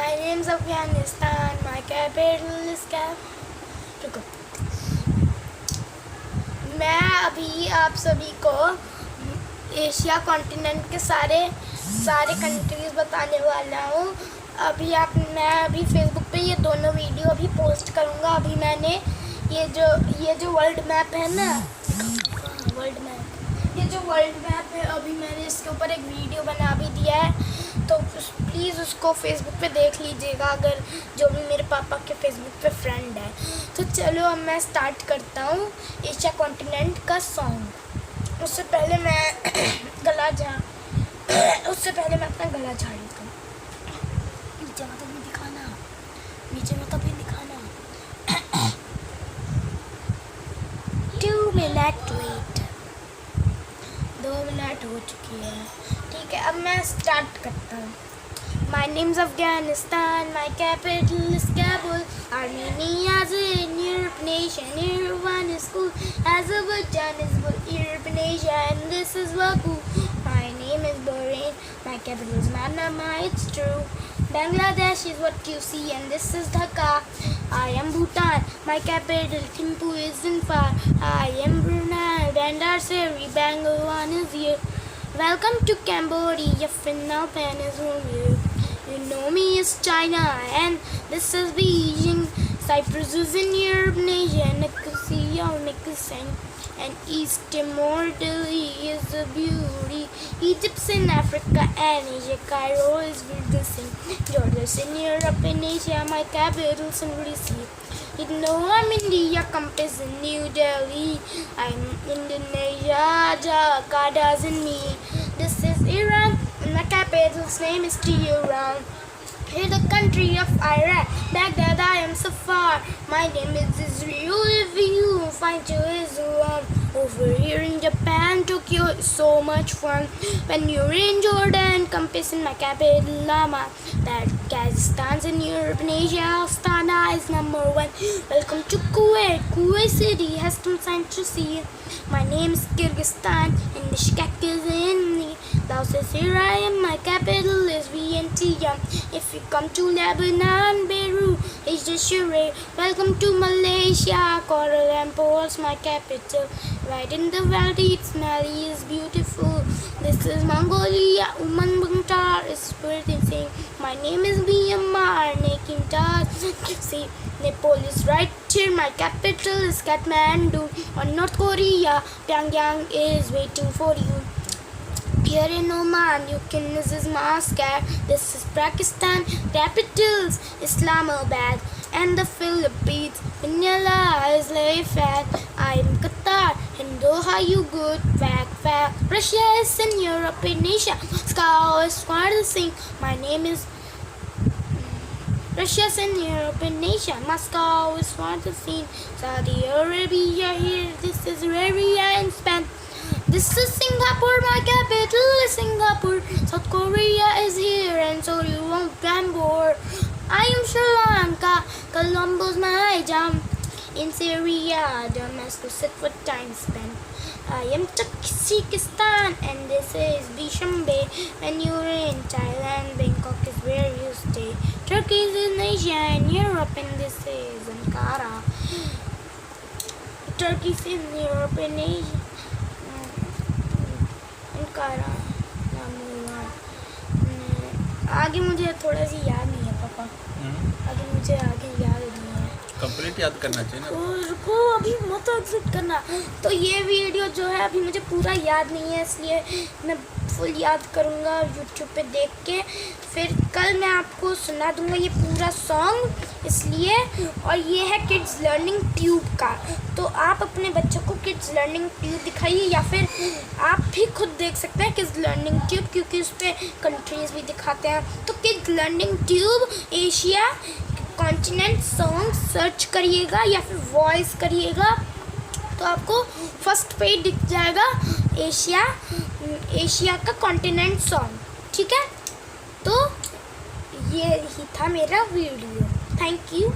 My name's Afghanistan. My capital is रुको। मैं अभी आप सभी को एशिया कॉन्टिनेंट के सारे कंट्रीज़ बताने वाला हूँ। मैं अभी फेसबुक पे ये दोनों वीडियो अभी पोस्ट करूँगा। अभी मैंने ये जो वर्ल्ड मैप है ना, ये जो वर्ल्ड मैप है, अभी मैंने इसके ऊपर एक वीडियो बना भी दिया है, तो प्लीज़ उसको फेसबुक पे देख लीजिएगा अगर जो भी मेरे पापा के फेसबुक पे फ्रेंड है। तो चलो अब मैं स्टार्ट करता हूँ एशिया कॉन्टिनेंट का सॉन्ग। उससे पहले मैं अपना गला झाड़ लेता हूँ। नीचे मतलब भी दिखाना 2 मिनट वेट, 2 मिनट हो चुकी है। ठीक है, अब मैं स्टार्ट करता हूँ। My name's Afghanistan, my capital is Kabul. Armenia is in Europe nation, Yerevan is cool. Azerbaijan is Europe nation, and this is Baku. My name is Bahrain, my capital is Manama, it's true. Bangladesh is what you see, and this is Dhaka. I am Bhutan, my capital Thimphu isn't far. I am Brunei, Bandar Seri, Bangalore is here. Welcome to Cambodia, Phnom Penh is home here. You know me is China, and this is Beijing. Cyprus is in Europe nation, Nicosia, and East Timor, Delhi is a beauty. Egypt's in Africa and Asia, Cairo is Vilnius. Georgia's in Europe and Asia, my capital's in Greece. You know I'm India, compass in New Delhi. I'm Indonesia, Jakarta's in me. This is Iran, and my capital's name is Tehran. Here the country of Iraq, Baghdad I am so far. My name is Israel, if you find you Islam. Over here in Japan, Tokyo is so much fun. When you're in Jordan, compass in my capital Lama. That Kazakhstan's in Europe and Asia, Astana is #1. Welcome to Kuwait, Kuwait City has some signs to see. My name is Kyrgyzstan, and Bishkek is in me. Laos is here I am, my capital is Vientiane. If you come to Lebanon, Beirut is just Shire. Welcome to Malaysia, Kuala Lumpur is my capital. Right in the valley, its Mali is beautiful. This is Mongolia, Ulaanbaatar is pretty thing. My name is Myanmar, Nakintar. See, Nepal is right here, my capital is Kathmandu. On North Korea, Pyongyang is waiting for you. Here in Oman, you can this is Muscat. This is Pakistan, capitals Islamabad, and the Philippines, Manila is Lafayette. I'm Qatar, in Doha you good fact. Russia is in Europe and Asia, Moscow is for the thing. My name is Russia's in Europe and Asia, Moscow is for the scene. Saudi Arabia here, this is Arabia and Spain. This is Singapore, my capital is Singapore. South Korea is here, and so you won't Bangor. I am Sri Lanka, Colombo's my jam. In Syria, Damascus is what time spent. I am Tajikistan, and this is Dushanbe. When you're in Thailand, Bangkok is where you stay. Turkey is in Asia and Europe, and this is Ankara. Turkey is in Europe and Asia. Ankara, आगे मुझे थोड़ा सी याद नहीं है पापा। आगे याद नहीं है। कंप्लीट याद करना चाहिए ना। रुको, अभी मत एग्जिट करना। तो ये वीडियो जो है अभी मुझे पूरा याद नहीं है, इसलिए मैं फुल याद करूँगा यूट्यूब पे देख के। फिर कल मैं आपको सुना दूँगा ये पूरा सॉन्ग, इसलिए। और ये है किड्स लर्निंग ट्यूब का, तो आप अपने बच्चों को किड्स लर्निंग ट्यूब दिखाइए, या फिर आप भी खुद देख सकते हैं किड्स लर्निंग ट्यूब, क्योंकि उस पर कंट्रीज़ भी दिखाते हैं। तो kids learning tube Asia continent song search करिएगा या फिर वॉइस करिएगा, तो आपको फर्स्ट पेज दिख जाएगा एशिया का कॉन्टिनेंट सॉन्ग। ठीक है, तो ये ही था मेरा वीडियो। Thank you.